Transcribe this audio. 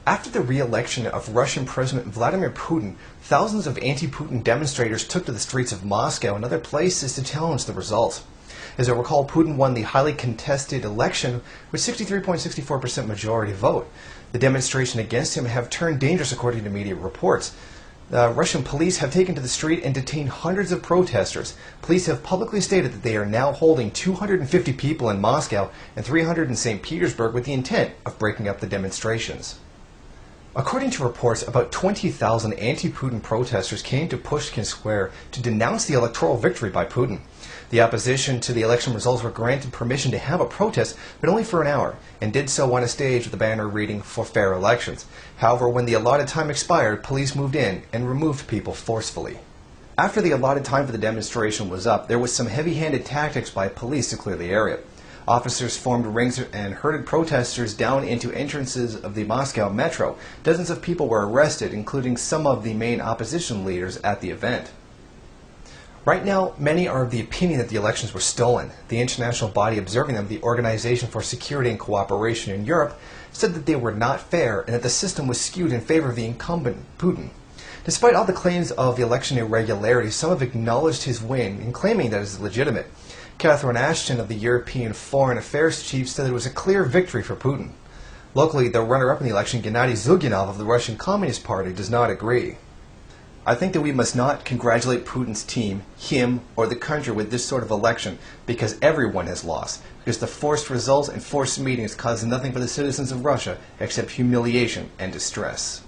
After the re-election of Russian President Vladimir Putin, thousands of anti-Putin demonstrators took to the streets of Moscow and other places to challenge the result. As I recall, Putin won the highly contested election with 63.64% majority vote. The demonstration against him have turned dangerous according to media reports. Russian police have taken to the street and detained hundreds of protesters. Police have publicly stated that they are now holding 250 people in Moscow and 300 in St. Petersburg with the intent of breaking up the demonstrations. According to reports, about 20,000 anti-Putin protesters came to Pushkin Square to denounce the electoral victory by Putin. The opposition to the election results were granted permission to have a protest, but only for an hour, and did so on a stage with a banner reading "For Fair Elections." However, when the allotted time expired, police moved in and removed people forcefully. After the allotted time for the demonstration was up, there was some heavy-handed tactics by police to clear the area. Officers formed rings and herded protesters down into entrances of the Moscow metro. Dozens of people were arrested, including some of the main opposition leaders at the event. Right now, many are of the opinion that the elections were stolen. The international body observing them, the Organization for Security and Cooperation in Europe, said that they were not fair and that the system was skewed in favor of the incumbent, Putin. Despite all the claims of election irregularities, some have acknowledged his win in claiming that it is legitimate. Catherine Ashton of the European Foreign Affairs Chief said it was a clear victory for Putin. Locally, the runner-up in the election, Gennady Zyuganov of the Russian Communist Party, does not agree. I think that we must not congratulate Putin's team, him, or the country with this sort of election because everyone has lost, because the forced results and forced meetings cause nothing for the citizens of Russia except humiliation and distress.